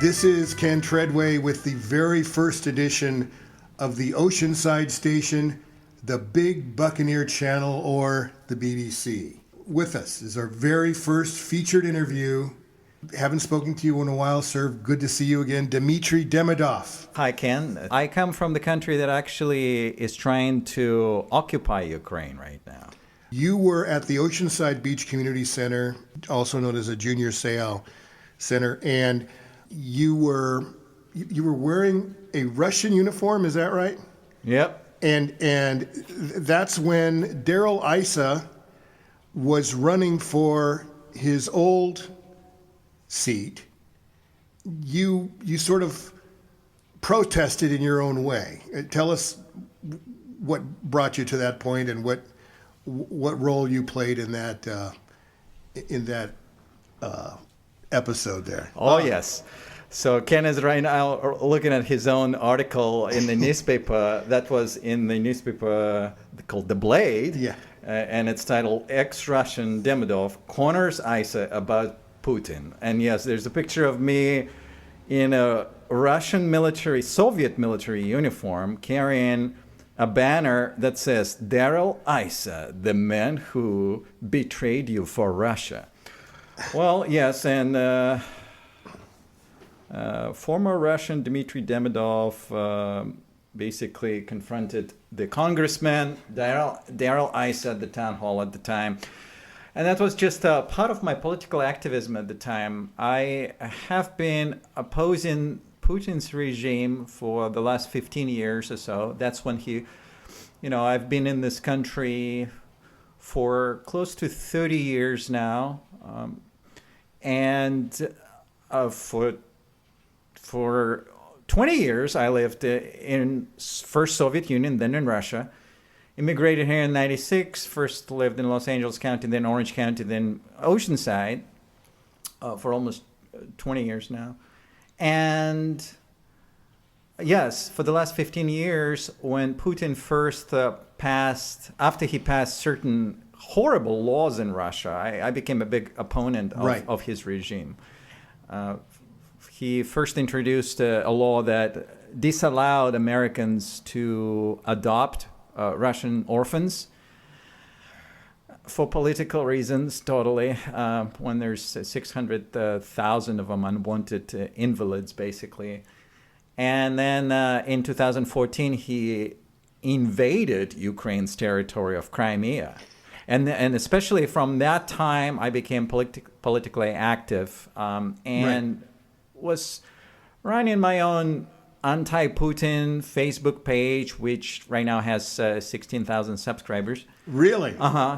This is Ken Treadway with the very first edition of the Oceanside station, the Big Buccaneer Channel, or the BBC. With us is our very first featured interview. Haven't spoken to you in a while, sir. Good to see you again. Dimitry Demidov. Hi, Ken. I come from the country that actually is trying to occupy Ukraine right now. You were at the Oceanside Beach Community Center, also known as a Junior Seau Center, and you were wearing a Russian uniform, is that right? Yep. And that's when Daryl Issa was running for his old seat. You sort of protested in your own way. Tell us what brought you to that point and what role you played in that episode there. Oh, yes. So Ken is right now looking at his own article in the newspaper. That was in the newspaper called The Blade. Yeah. And it's titled Ex-Russian Demidov Corners Issa About Putin. And yes, there's a picture of me in a Russian Soviet military uniform carrying a banner that says, Daryl Issa, the man who betrayed you for Russia. Well, yes, and former Russian Dimitry Demidov basically confronted the congressman, Daryl Issa, at the town hall at the time. And that was just part of my political activism at the time. I have been opposing Putin's regime for the last 15 years or so. That's when I've been in this country for close to 30 years now. For 20 years, I lived in first Soviet Union, then in Russia. Immigrated here in 96, first lived in Los Angeles County, then Orange County, then Oceanside for almost 20 years now. And yes, for the last 15 years, when Putin first after he passed certain horrible laws in Russia, I became a big opponent of his regime. He first introduced a law that disallowed Americans to adopt Russian orphans for political reasons, totally, when there's 600,000 of them unwanted invalids, basically. And then in 2014, he invaded Ukraine's territory of Crimea. And especially from that time, I became politically active and was running my own anti-Putin Facebook page, which right now has 16,000 subscribers. Really?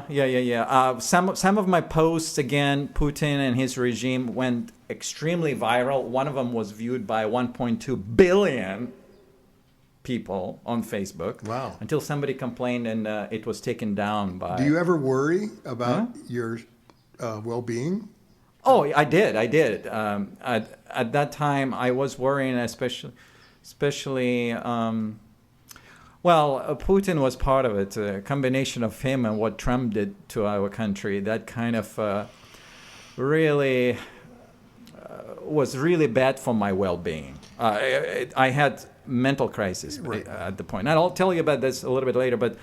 Yeah. Some of my posts, again, Putin and his regime went extremely viral. One of them was viewed by 1.2 billion people on Facebook. Wow. Until Until somebody complained and it was taken down by... Do you ever worry about your well-being? Oh, I did. At that time, I was worrying, especially, Putin was part of it. A combination of him and what Trump did to our country, that kind of really was really bad for my well-being. I had mental crisis at the point. And I'll tell you about this a little bit later, but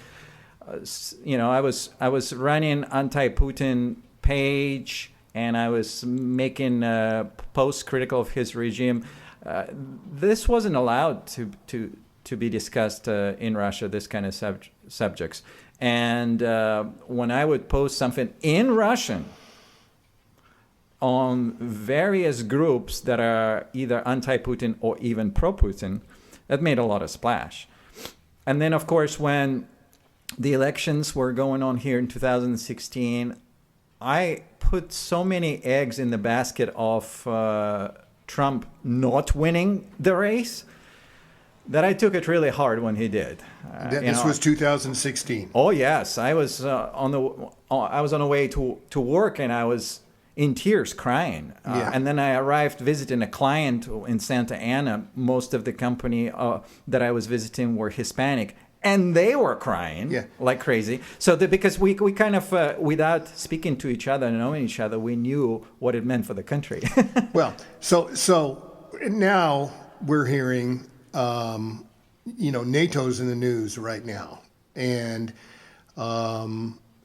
I was running anti-Putin page, and I was making posts critical of his regime. This wasn't allowed to be discussed in Russia, this kind of subjects. And when I would post something in Russian on various groups that are either anti-Putin or even pro-Putin, that made a lot of splash. And then, of course, when the elections were going on here in 2016, I put so many eggs in the basket of Trump not winning the race that I took it really hard when he did. This was 2016. Oh yes, I was on the way to work, and I was in tears, crying. And then I arrived visiting a client in Santa Ana. Most of the company that I was visiting were Hispanic. And they were crying like crazy. So because we kind of, without speaking to each other and knowing each other, we knew what it meant for the country. Well, so now we're hearing, NATO's in the news right now. And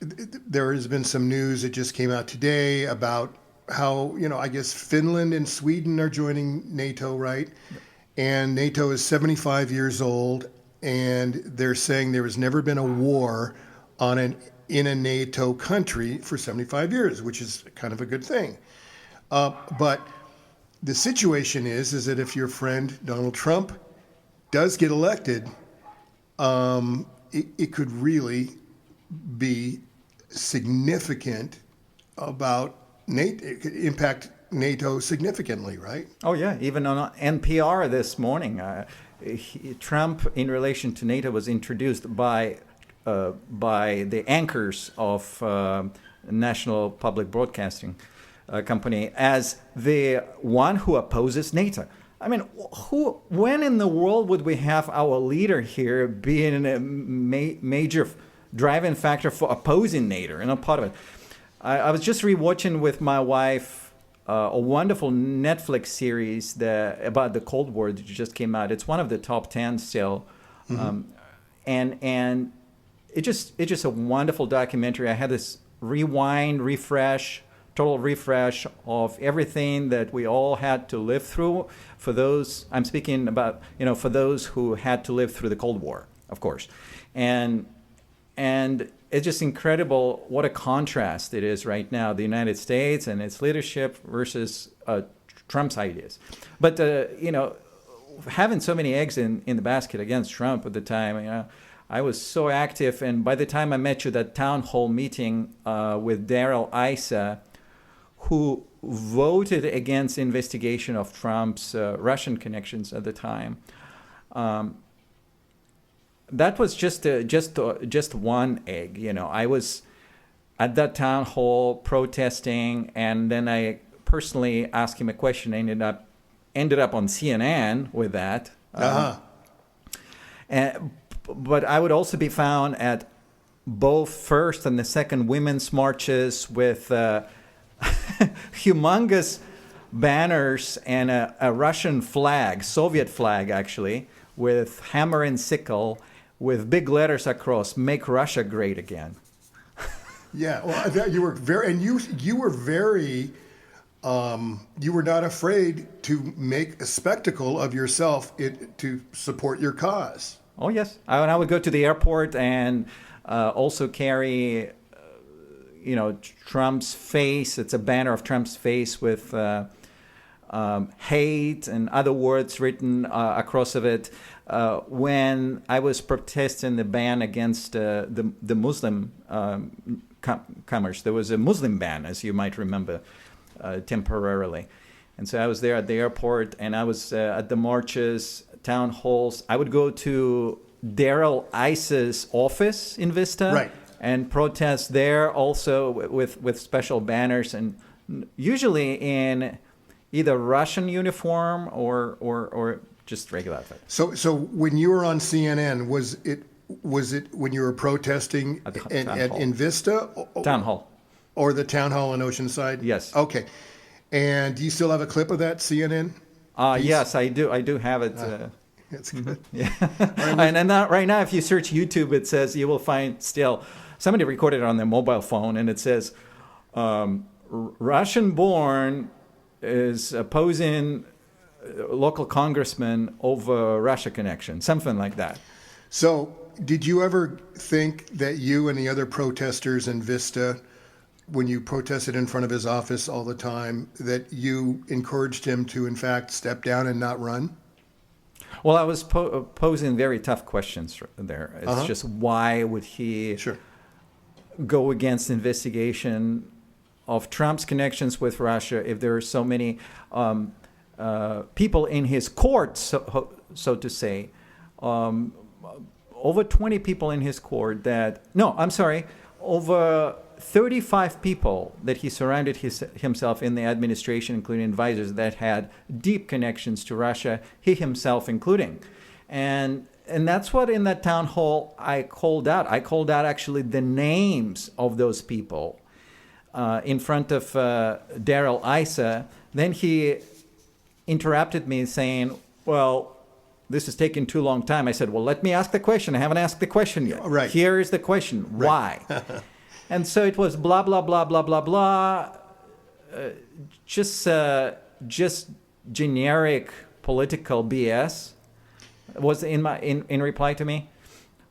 there has been some news that just came out today about how, I guess Finland and Sweden are joining NATO, right? And NATO is 75 years old, and they're saying there has never been a war in a NATO country for 75 years, which is kind of a good thing. But the situation is that if your friend Donald Trump does get elected, it could really be significant about NATO. It could impact NATO significantly, right? Oh yeah, even on NPR this morning, Trump, in relation to NATO, was introduced by the anchors of National Public Broadcasting Company as the one who opposes NATO. I mean, when in the world would we have our leader here being a major driving factor for opposing NATO and a part of it? I was just rewatching with my wife a wonderful Netflix series about the Cold War that just came out. It's one of the top 10 still, and it's just a wonderful documentary. I had this total refresh of everything that we all had to live through. For those, I'm speaking about, for those who had to live through the Cold War, of course, and it's just incredible what a contrast it is right now, the United States and its leadership versus Trump's ideas. But, having so many eggs in the basket against Trump at the time, I was so active. And by the time I met you, that town hall meeting with Darrell Issa, who voted against investigation of Trump's Russian connections at the time, that was just one egg. I was at that town hall protesting, and then I personally asked him a question. I ended up on CNN with that. But I would also be found at both first and the second women's marches with humongous banners and a Russian flag, Soviet flag actually, with hammer and sickle, with big letters across, "Make Russia Great Again." Yeah, well, you were very, and you were very, you were not afraid to make a spectacle of yourself to support your cause. Oh yes, I would go to the airport and also carry, Trump's face. It's a banner of Trump's face with hate and other words written across of it. When I was protesting the ban against the Muslim commerce, there was a Muslim ban, as you might remember, temporarily. And so I was there at the airport, and I was at the marches, town halls. I would go to Darrell Issa's office in Vista, right, and protest there also with special banners, and usually in either Russian uniform or just regular outfit. So when you were on CNN, was it when you were protesting in Vista? Town hall. Or the town hall in Oceanside? Yes. Okay. And do you still have a clip of that CNN? Yes, I do. I do have it. That's good. Yeah. And right now, if you search YouTube, it says you will find still somebody recorded it on their mobile phone, and it says Russian-born is opposing local congressman over Russia connection, something like that. So did you ever think that you and the other protesters in Vista, when you protested in front of his office all the time, that you encouraged him to, in fact, step down and not run? Well, I was posing very tough questions there. It's just, why would he go against investigation of Trump's connections with Russia if there are so many people in his court, so to say, over 20 people in his court over 35 people that he surrounded himself in the administration, including advisors, that had deep connections to Russia, he himself including. And that's what in that town hall I called out. I called out actually the names of those people in front of Darrell Issa. Then he interrupted me saying, well, this is taking too long time. I said, well, let me ask the question. I haven't asked the question yet. Right. Here is the question. Right. Why? And so it was blah, blah, blah, blah, blah, blah. Just generic political BS was in reply to me.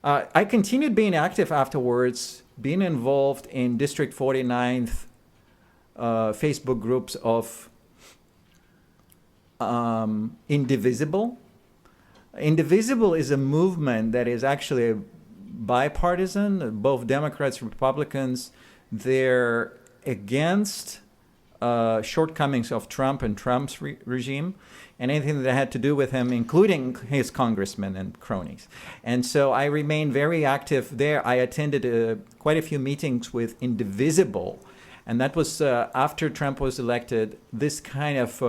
I continued being active afterwards, being involved in District 49th Facebook groups of Indivisible. Indivisible is a movement that is actually bipartisan, both Democrats and Republicans. They're against shortcomings of Trump and Trump's regime, and anything that had to do with him, including his congressmen and cronies. And so I remained very active there. I attended quite a few meetings with Indivisible, and that was after Trump was elected. This kind of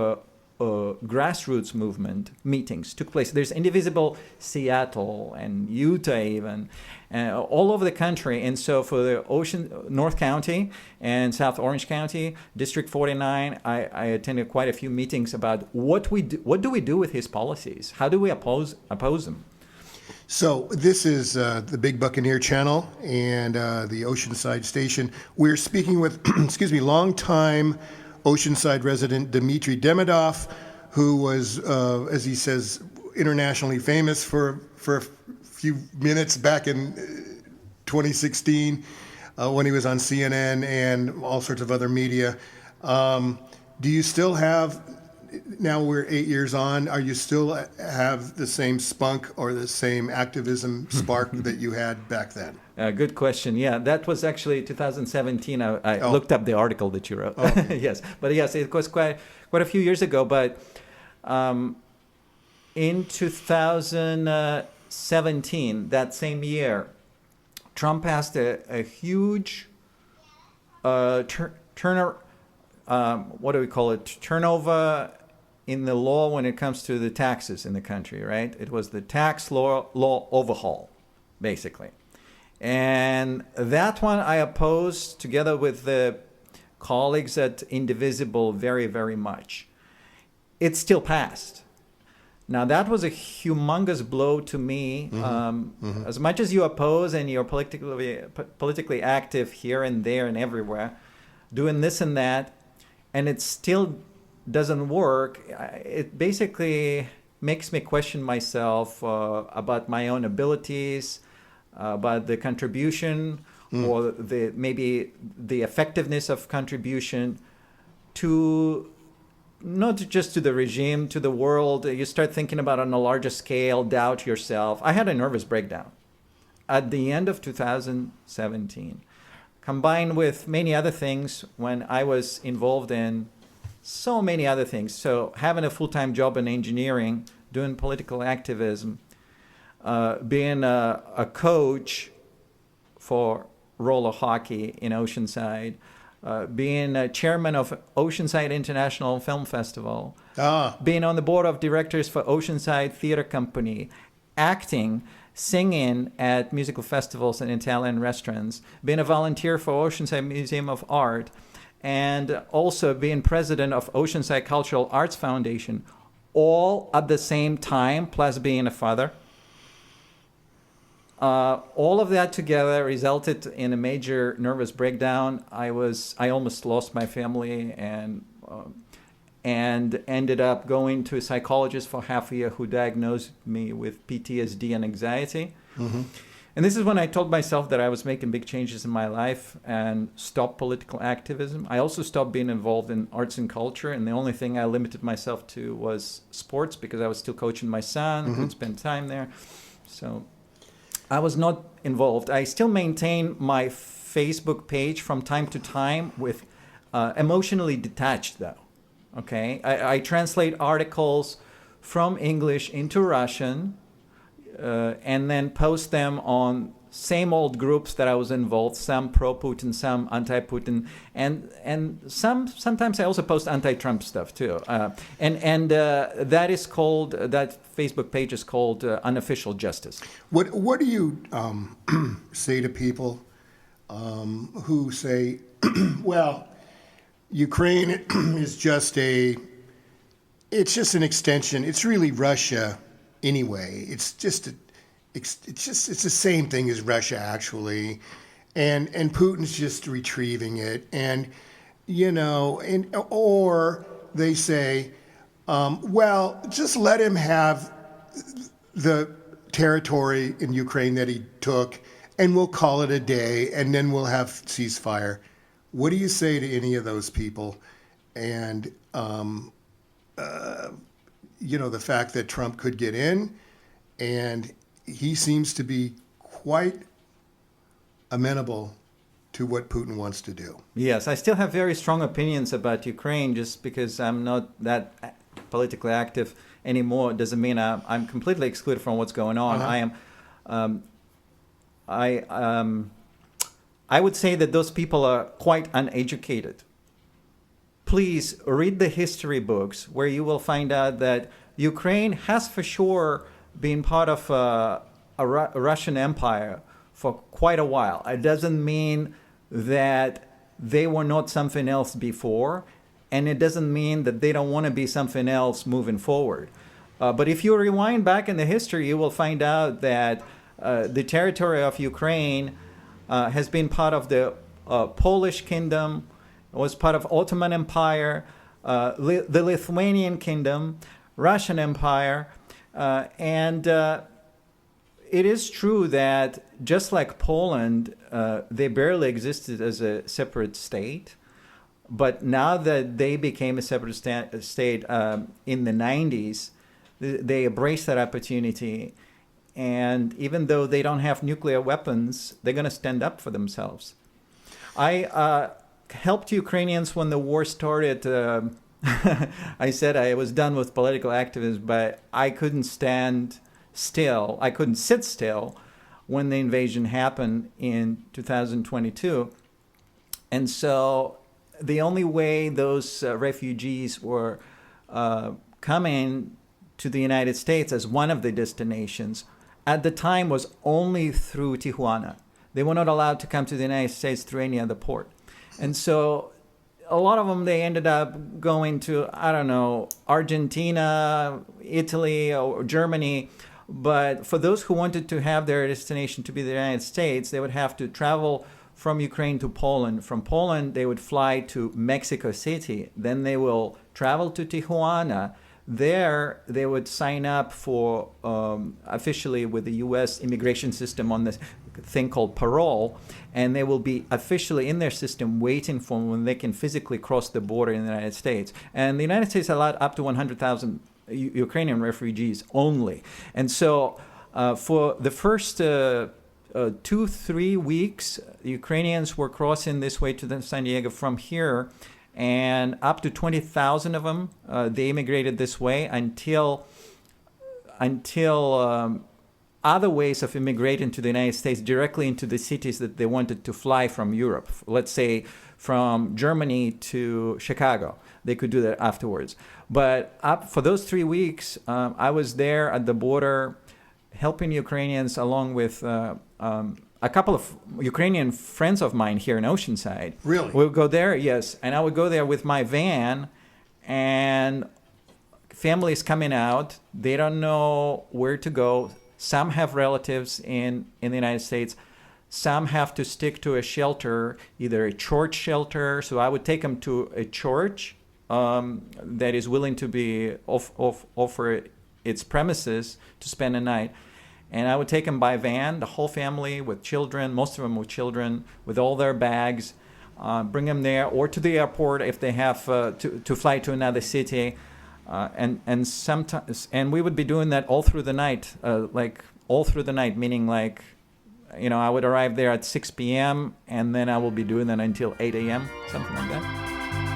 grassroots movement meetings took place. There's Indivisible Seattle and Utah even, all over the country. And so for the North County and South Orange County, District 49, I attended quite a few meetings about what do we do with his policies? How do we oppose them? So this is the Big Buccaneer Channel and the Oceanside station. We're speaking with, longtime Oceanside resident Dimitry Demidov, who was, as he says, internationally famous for a few minutes back in 2016 when he was on CNN and all sorts of other media. Do you still have, now we're 8 years on, are you still have the same spunk or the same activism spark that you had back then? Good question. Yeah, that was actually 2017. I looked up the article that you wrote. Oh. Yes, but yes, it was quite a few years ago. But in 2017, that same year, Trump passed a huge turnover in the law when it comes to the taxes in the country. Right? It was the tax law overhaul, basically. And that one I opposed together with the colleagues at Indivisible very, very much. It still passed. Now, that was a humongous blow to me. As much as you oppose and you're politically active here and there and everywhere, doing this and that, and it still doesn't work, it basically makes me question myself about my own abilities, about the contribution or maybe the effectiveness of contribution to not just to the regime, to the world. You start thinking about on a larger scale, doubt yourself. I had a nervous breakdown at the end of 2017, combined with many other things when I was involved in so many other things. So having a full-time job in engineering, doing political activism, being a coach for roller hockey in Oceanside, being a chairman of Oceanside International Film Festival, being on the board of directors for Oceanside Theater Company, acting, singing at musical festivals and Italian restaurants, being a volunteer for Oceanside Museum of Art, and also being president of Oceanside Cultural Arts Foundation, all at the same time, plus being a father. All of that together resulted in a major nervous breakdown. I almost lost my family and ended up going to a psychologist for half a year who diagnosed me with PTSD and anxiety. And this is when I told myself that I was making big changes in my life and stopped political activism. I also stopped being involved in arts and culture, and the only thing I limited myself to was sports because I was still coaching my son, could spend time there. So I was not involved. I still maintain my Facebook page from time to time with emotionally detached, though. Okay, I translate articles from English into Russian and then post them on same old groups that I was involved, some pro-Putin, some anti-Putin, and sometimes I also post anti-Trump stuff too. And that is called, that Facebook page is called Unofficial Justice. What do you say to people who say, well, Ukraine is just a it's just an extension. It's really Russia anyway. It's the same thing as Russia actually, and Putin's just retrieving it, and or they say, well, just let him have the territory in Ukraine that he took, and we'll call it a day, and then we'll have ceasefire. What do you say to any of those people? And the fact that Trump could get in, and he seems to be quite amenable to what Putin wants to do. Yes, I still have very strong opinions about Ukraine. Just because I'm not that politically active anymore doesn't mean I'm completely excluded from what's going on. I would say that those people are quite uneducated. Please read the history books, where you will find out that Ukraine has for sure been part of a Russian empire for quite a while. It doesn't mean that they were not something else before, and it doesn't mean that they don't want to be something else moving forward. But if you rewind back in the history, you will find out that the territory of Ukraine has been part of the Polish kingdom, was part of Ottoman Empire, the Lithuanian kingdom, Russian Empire, and it is true that just like Poland, they barely existed as a separate state. But now that they became a separate state in the 90s, they embraced that opportunity. And even though they don't have nuclear weapons, they're going to stand up for themselves. I helped Ukrainians when the war started. I said I was done with political activism, but I couldn't stand still. I couldn't sit still when the invasion happened in 2022. And so the only way those refugees were coming to the United States as one of the destinations at the time was only through Tijuana. They were not allowed to come to the United States through any other port. And so a lot of them, they ended up going to, I don't know, Argentina, Italy, or Germany. But for those who wanted to have their destination to be the United States, they would have to travel from Ukraine to Poland. From Poland, they would fly to Mexico City. Then they will travel to Tijuana. There, they would sign up for officially with the U.S. immigration system on this thing called parole, and they will be officially in their system waiting for when they can physically cross the border in the United States. And the United States allowed up to 100,000 Ukrainian refugees only. And so for the first 2-3 weeks, Ukrainians were crossing this way to San Diego from here, and up to 20,000 of them, they immigrated this way until other ways of immigrating to the United States directly into the cities that they wanted to fly from Europe. Let's say from Germany to Chicago. They could do that afterwards. But for those 3 weeks, I was there at the border helping Ukrainians along with a couple of Ukrainian friends of mine here in Oceanside. Really? We'll go there, yes. And I would go there with my van, and families coming out. They don't know where to go. Some have relatives in the United States. Some have to stick to a shelter, either a church shelter. So I would take them to a church that is willing to be offer its premises to spend a night. And I would take them by van, the whole family with children, most of them with children, with all their bags, bring them there, or to the airport if they have to fly to another city. And sometimes, and we would be doing that all through the night, meaning like, I would arrive there at 6 p.m. and then I will be doing that until 8 a.m., something like that.